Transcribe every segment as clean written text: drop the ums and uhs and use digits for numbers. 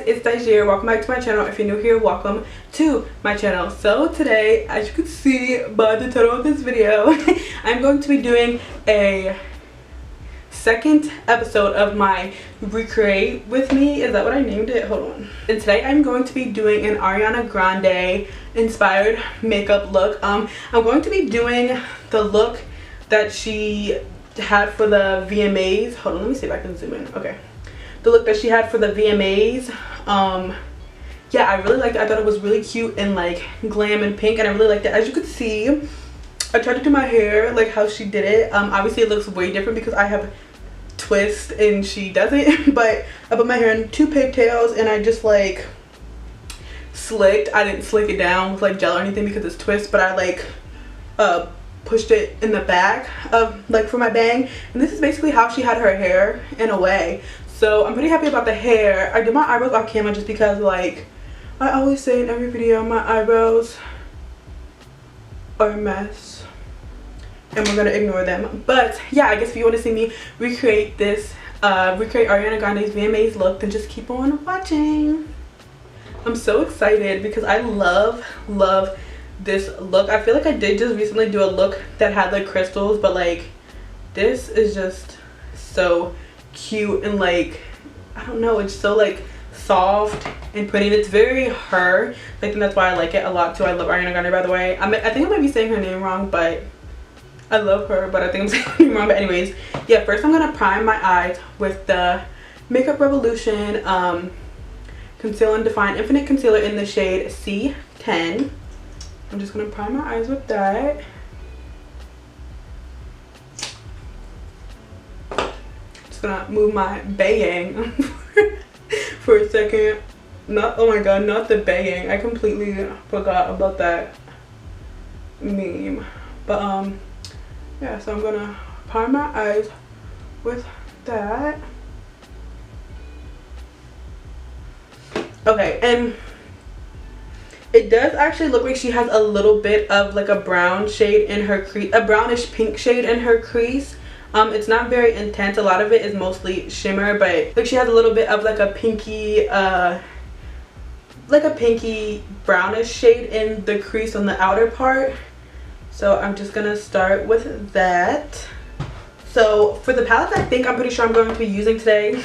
it's Stagiaire. Welcome back to my channel. If you're new here, welcome to my channel. So today, as you can see by the title of this video, I'm going to be doing a second episode of my Recreate With Me. Is that what I named it? Hold on. And today I'm going to be doing an Ariana Grande inspired makeup look. I'm going to be doing the look that she had for the VMAs. Hold on, let me see if I can zoom in. Okay. The look that she had for the VMAs. Yeah, I really liked it. I thought it was really cute and like glam and pink, and I really liked it. As you could see, I tried to do my hair like how she did it. Obviously it looks way different because I have twist and she doesn't, but I put my hair in 2 pigtails and I just like slicked. I didn't slick it down with like gel or anything because it's twist, but I like pushed it in the back of like for my bang, and this is basically how she had her hair in a way. So I'm pretty happy about the hair. I did my eyebrows off camera just because, like I always say in every video, my eyebrows are a mess and we're gonna ignore them. But yeah, I guess if you want to see me recreate this recreate Ariana Grande's VMAs look, then just keep on watching. I'm so excited because I love this look. I feel like I did just recently do a look that had like crystals, but like this is just so cute and like I don't know, it's so like soft and pretty, and it's very her. I think that's why I like it a lot too. I love Ariana Grande, by the way. I think I might be saying her name wrong, but I love her, but I think I'm saying her name wrong. But anyways, yeah, first I'm gonna prime my eyes with the Makeup Revolution Conceal and Define Infinite Concealer in the shade C10. I'm just gonna prime my eyes with that. Just gonna move my bayang for a second. Not, oh my god, not the bayang. I completely forgot about that meme. But yeah, so I'm gonna prime my eyes with that. Okay, and it does actually look like she has a little bit of like a brown shade in her crease, a brownish pink shade in her crease. It's not very intense. A lot of it is mostly shimmer, but like she has a little bit of like a pinky brownish shade in the crease on the outer part. So I'm just gonna start with that. So for the palettes, I think I'm pretty sure I'm going to be using today,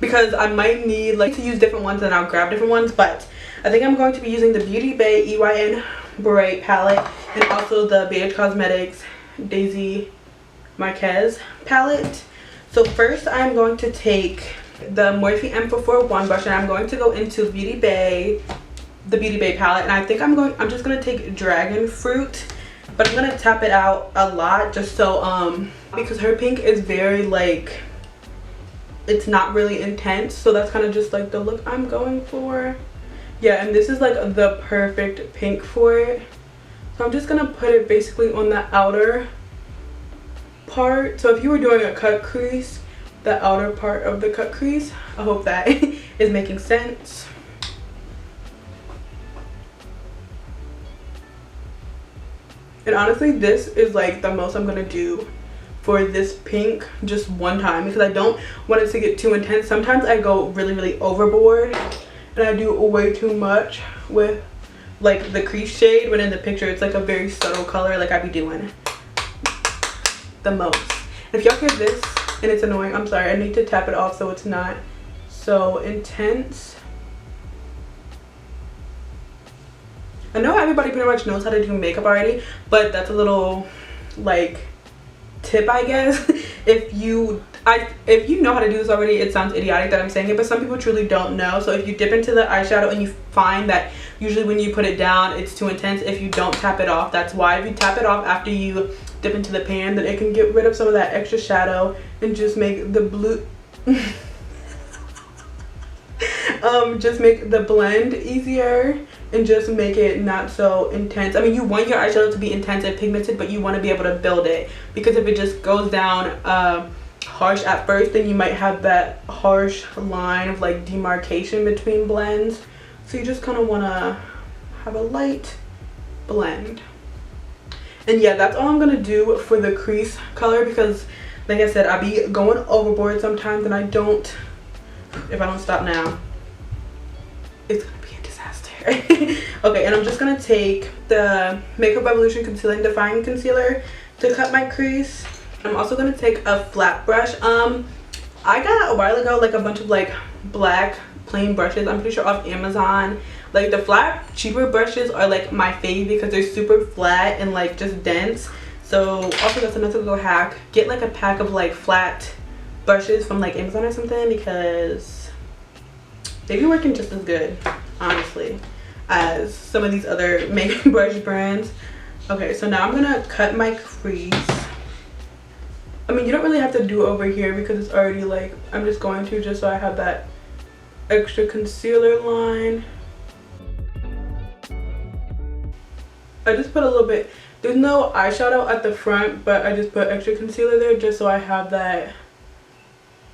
because I might need like to use different ones and I'll grab different ones, but I think I'm going to be using the Beauty Bay EYN Bright palette and also the BH Cosmetics Daisy Marquez palette. So first I'm going to take the Morphe M441 brush and I'm going to go into the Beauty Bay palette, and I think I'm just gonna take Dragon Fruit, but I'm gonna tap it out a lot just so because her pink is very like, it's not really intense, so that's kind of just like the look I'm going for. Yeah, and this is like the perfect pink for it. So I'm just gonna put it basically on the outer part. So if you were doing a cut crease, the outer part of the cut crease. I hope that is making sense. And honestly, this is like the most I'm gonna do for this pink just one time, because I don't want it to get too intense. Sometimes I go really overboard and I do way too much with like the crease shade, when in the picture it's like a very subtle color like I be doing the most. And if y'all hear this and it's annoying, I'm sorry. I need to tap it off so it's not so intense. I know everybody pretty much knows how to do makeup already, but that's a little like tip, I guess. If you know how to do this already, it sounds idiotic that I'm saying it, but some people truly don't know. So if you dip into the eyeshadow and you find that usually when you put it down it's too intense, if you don't tap it off, that's why. If you tap it off after you dip into the pan, then it can get rid of some of that extra shadow and just make the blue just make the blend easier and just make it not so intense. I mean, you want your eyeshadow to be intense and pigmented, but you want to be able to build it, because if it just goes down harsh at first, then you might have that harsh line of like demarcation between blends. So you just kind of want to have a light blend. And yeah, that's all I'm gonna do for the crease color, because like I said, I be going overboard sometimes and I don't if I don't stop now, it's gonna be a disaster. Okay, and I'm just gonna take the Makeup Revolution Concealing Define Concealer to cut my crease. I'm also gonna take a flat brush. I got a while ago like a bunch of like black plain brushes, I'm pretty sure off Amazon. Like the flat cheaper brushes are like my fave because they're super flat and like just dense. So also that's another little hack, get like a pack of like flat brushes from like Amazon or something, because they be working just as good honestly as some of these other makeup brush brands. Okay, so now I'm gonna cut my crease. I mean, you don't really have to do over here because it's already like, I'm just going to just so I have that extra concealer line. I just put a little bit, there's no eyeshadow at the front, but I just put extra concealer there just so I have that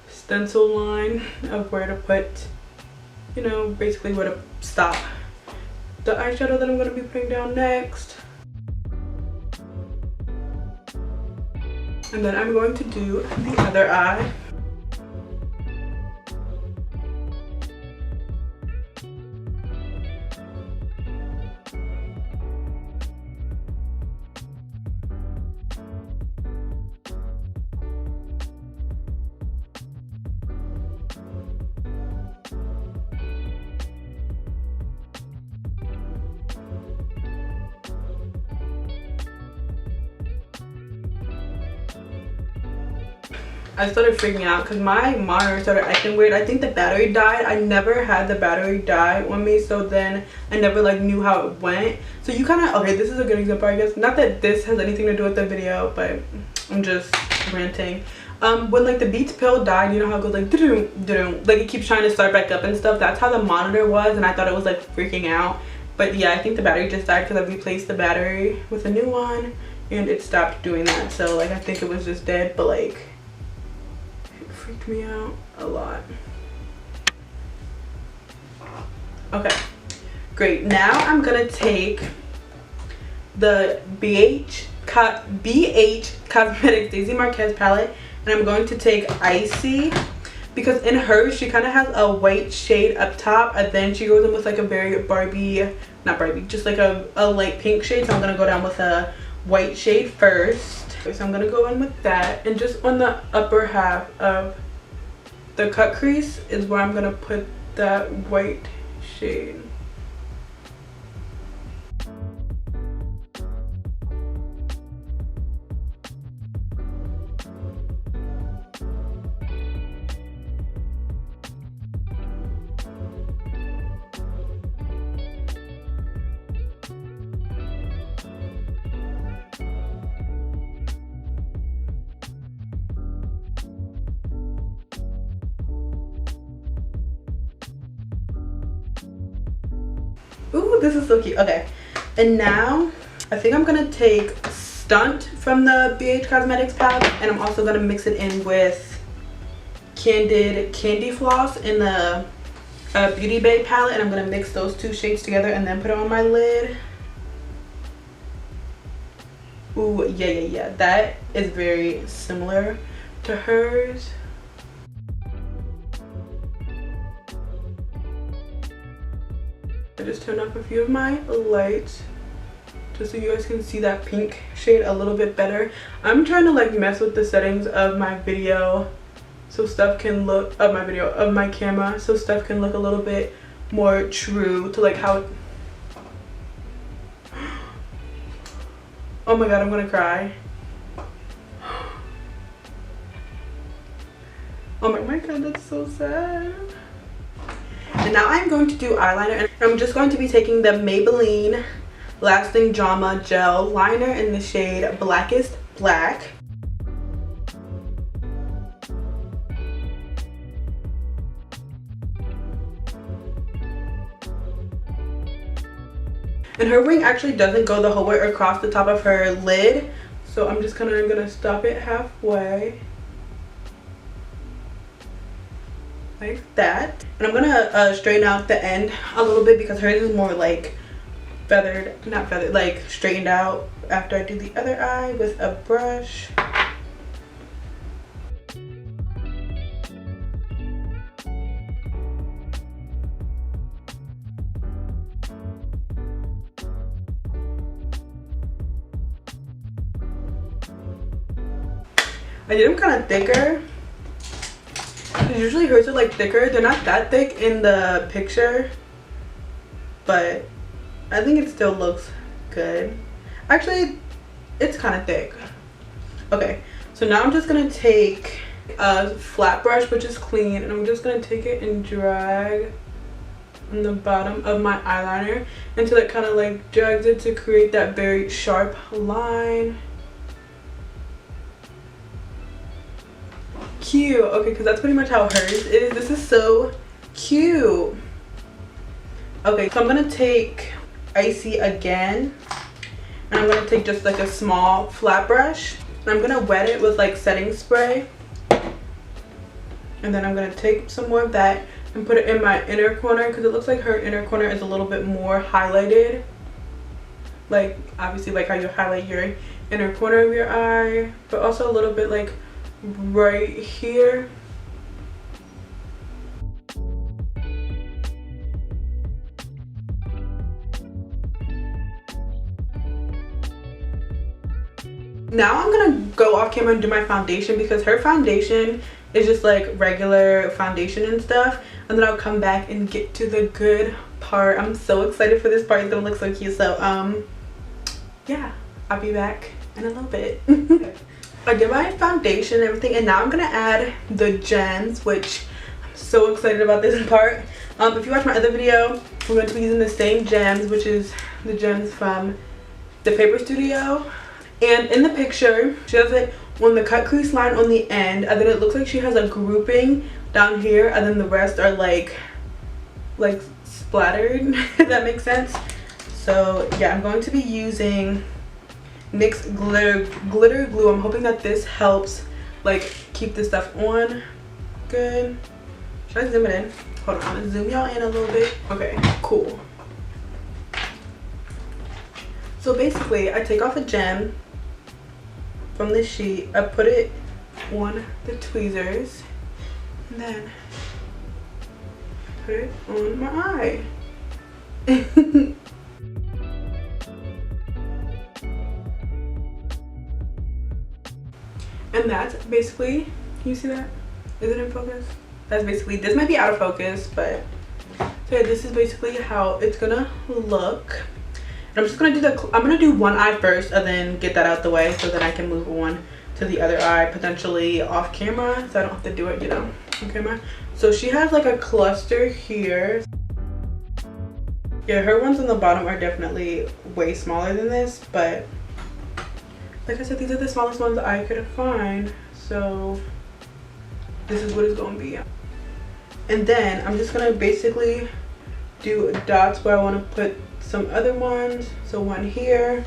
stencil line of where to put, you know, basically where to stop the eyeshadow that I'm going to be putting down next. And then I'm going to do the other eye. I started freaking out because my monitor started acting weird. I think the battery died. I never had the battery die on me, so then I never like knew how it went. So you kind of, okay, this is a good example, I guess. Not that this has anything to do with the video, but I'm just ranting. When like the Beats pill died, you know how it goes like doo doo, like it keeps trying to start back up and stuff. That's how the monitor was, and I thought it was like freaking out. But yeah, I think the battery just died because I replaced the battery with a new one and it stopped doing that. So like I think it was just dead, but like freaked me out a lot. Okay, great. Now I'm gonna take the BH Cosmetics Daisy Marquez palette, and I'm going to take Icy, because in hers she kind of has a white shade up top, and then she goes in with like a very not Barbie, just like a light pink shade. So I'm gonna go down with a white shade first. So I'm gonna go in with that, and just on the upper half of the cut crease is where I'm gonna put that white shade. Ooh, this is so cute. Okay, and now I think I'm gonna take Stunt from the BH Cosmetics palette, and I'm also gonna mix it in with Candid Candy Floss in the Beauty Bay palette, and I'm gonna mix those two shades together and then put it on my lid. Ooh, yeah, that is very similar to hers. I just turned off a few of my lights just so you guys can see that pink shade a little bit better. I'm trying to like mess with the settings of my video so stuff can look of my camera, so stuff can look a little bit more true to like how it... Oh my god, I'm gonna cry. Oh my god, that's so sad. And now I'm going to do eyeliner, and I'm just going to be taking the Maybelline Lasting Drama Gel Liner in the shade Blackest Black. And her wing actually doesn't go the whole way across the top of her lid, so I'm just kind of gonna stop it halfway. Like that. And I'm gonna straighten out the end a little bit because hers is more like not feathered, like straightened out after I do the other eye with a brush. I did them kind of thicker. Usually hers are like thicker. They're not that thick in the picture, but I think it still looks good. Actually, it's kind of thick. Okay, so now I'm just gonna take a flat brush, which is clean, and I'm just gonna take it and drag on the bottom of my eyeliner until it kind of like drags it to create that very sharp line. Cute. Okay, because that's pretty much how hers is. This is so cute. Okay, so I'm gonna take Icy again, and I'm gonna take just like a small flat brush, and I'm gonna wet it with like setting spray, and then I'm gonna take some more of that and put it in my inner corner, because it looks like her inner corner is a little bit more highlighted, like obviously like how you highlight your inner corner of your eye, but also a little bit like right here. Now I'm gonna go off camera and do my foundation, because her foundation is just like regular foundation and stuff, and then I'll come back and get to the good part. I'm so excited for this part. It's gonna look so cute. So yeah, I'll be back in a little bit. I did my foundation and everything, and now I'm gonna add the gems, which I'm so excited about this part. If you watch my other video, we're going to be using the same gems, which is the gems from the Paper Studio. And in the picture, she has it on the cut crease line on the end, and then it looks like she has a grouping down here, and then the rest are like splattered, if that makes sense. So yeah, I'm going to be using NYX glitter glue. I'm hoping that this helps like keep this stuff on good. Should I zoom it in? Hold on, I'm gonna zoom y'all in a little bit. Okay, cool. So basically, I take off a gem from this sheet, I put it on the tweezers, and then put it on my eye. And that's basically, you see that? Is it in focus? That's basically, this might be out of focus, but so yeah, this is basically how it's gonna look. And I'm just gonna do I'm gonna do one eye first, and then get that out the way, so that I can move on to the other eye, potentially off camera, so I don't have to do it, you know, on camera. So she has like a cluster here. Yeah, her ones on the bottom are definitely way smaller than this, but like I said, these are the smallest ones I could find, so this is what it's gonna be. And then I'm just gonna basically do dots where I want to put some other ones. So one here.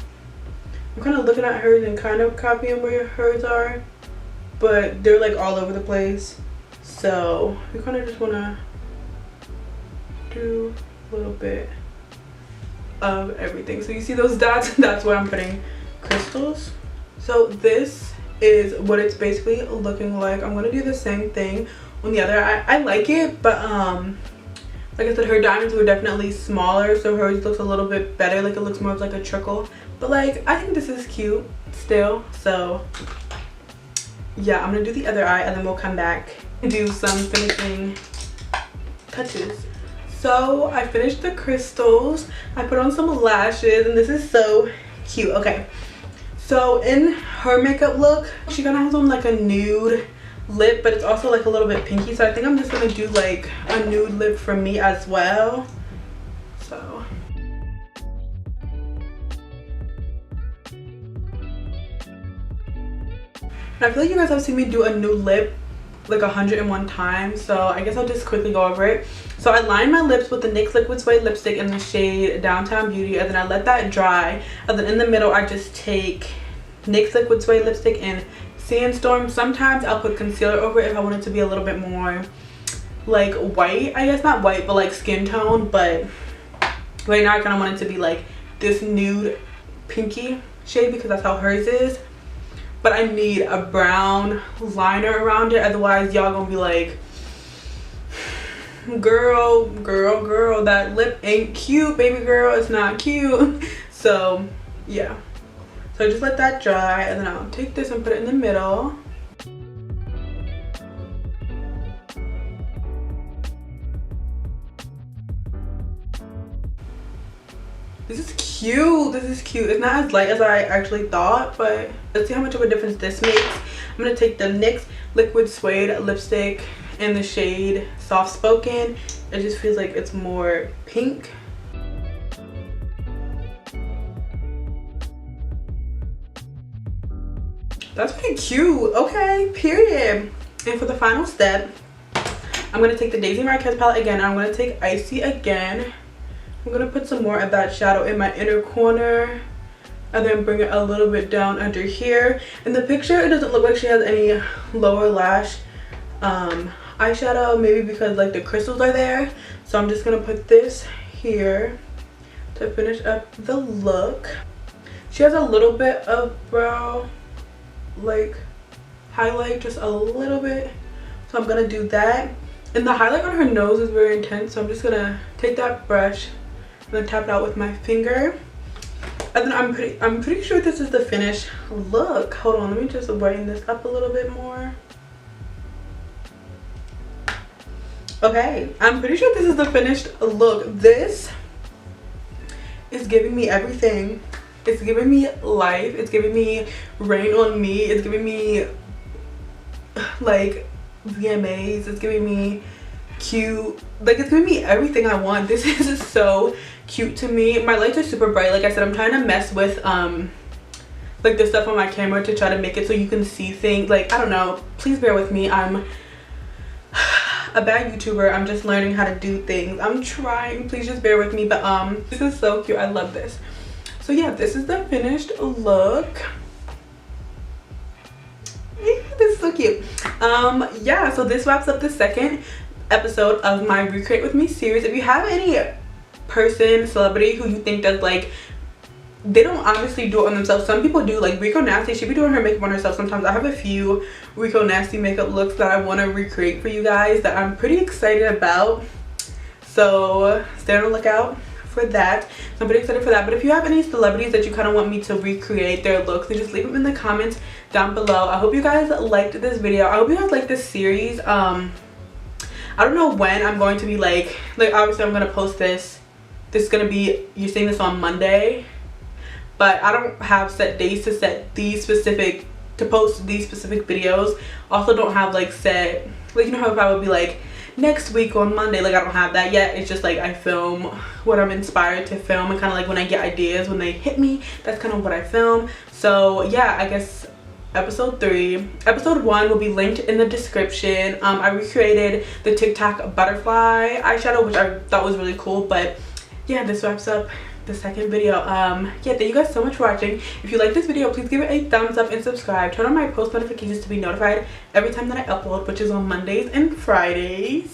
I'm kind of looking at hers and kind of copying where hers are, but they're like all over the place. So we kind of just want to do a little bit of everything. So you see those dots? That's where I'm putting crystals. So this is what it's basically looking like. I'm gonna do the same thing on the other eye. I like it, but like I said, her diamonds were definitely smaller, so hers looks a little bit better. Like it looks more of like a trickle, but like I think this is cute still. So yeah, I'm gonna do the other eye, and then we'll come back and do some finishing touches. So I finished the crystals. I put on some lashes, and this is so cute. Okay, so in her makeup look, she kind of has on like a nude lip, but it's also like a little bit pinky, so I think I'm just gonna do like a nude lip for me as well. So and I feel like you guys have seen me do a nude lip like 101 times, so I guess I'll just quickly go over it. So I lined my lips with the NYX Liquid Suede lipstick in the shade Downtown Beauty, and then I let that dry, and then in the middle I just take NYX Liquid Suede lipstick in Sandstorm. Sometimes I'll put concealer over it if I want it to be a little bit more like white, I guess, not white but like skin tone, but right now I kind of want it to be like this nude pinky shade because that's how hers is. But I need a brown liner around it, otherwise y'all gonna be like, girl, that lip ain't cute, baby girl, it's not cute. So yeah, so I just let that dry, and then I'll take this and put it in the middle. This is cute. This is cute. It's not as light as I actually thought, but let's see how much of a difference this makes. I'm gonna take the NYX Liquid Suede lipstick in the shade Soft Spoken. It just feels like it's more pink. That's pretty cute. Okay, period. And for the final step, I'm gonna take the Daisy Marquez palette again. I'm gonna take Icy again. I'm gonna put some more of that shadow in my inner corner and then bring it a little bit down under here. In the picture, it doesn't look like she has any lower lash eyeshadow, maybe because like the crystals are there. So I'm just gonna put this here to finish up the look. She has a little bit of brow like highlight, just a little bit, so I'm gonna do that. And the highlight on her nose is very intense, so I'm just gonna take that brush and then tap it out with my finger. And then I'm pretty sure this is the finished look. Hold on, let me just brighten this up a little bit more. Okay, I'm pretty sure this is the finished look. This is giving me everything. It's giving me life. It's giving me rain on me. It's giving me like VMAs. It's giving me cute. Like, it's giving me everything I want. This is so cute to me. My lights are super bright. Like I said, I'm trying to mess with like the stuff on my camera to try to make it so you can see things. Like, I don't know. Please bear with me. I'm a bad YouTuber. I'm just learning how to do things. I'm trying. Please just bear with me. But this is so cute. I love this. So yeah, this is the finished look. This is so cute. Yeah, so this wraps up the second episode of my Recreate With Me series. If you have any person, celebrity who you think does, like, they don't obviously do it on themselves. Some people do, like Rico Nasty. She be doing her makeup on herself sometimes. I have a few Rico Nasty makeup looks that I want to recreate for you guys that I'm pretty excited about. So stay on the lookout for that. So I'm pretty excited for that. But if you have any celebrities that you kind of want me to recreate their looks, then just leave them in the comments down below. I hope you guys liked this video. I hope you guys like this series. I don't know when I'm going to be like obviously I'm gonna post this. This is gonna be, you're seeing this on Monday, but I don't have set days to set these specific, to post these specific videos. Also don't have like set, like, you know how if I would be like next week on Monday, like I don't have that yet. It's just like I film what I'm inspired to film, and kind of like when I get ideas, when they hit me, that's kind of what I film. So yeah, I guess episode 3. Episode 1 will be linked in the description. I recreated the TikTok butterfly eyeshadow, which I thought was really cool. But yeah, this wraps up the second video. Yeah, thank you guys so much for watching. If you like this video, please give it a thumbs up and subscribe. Turn on my post notifications to be notified every time that I upload, which is on Mondays and Fridays.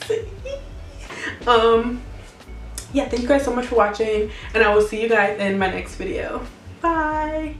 Yeah, thank you guys so much for watching, and I will see you guys in my next video. Bye.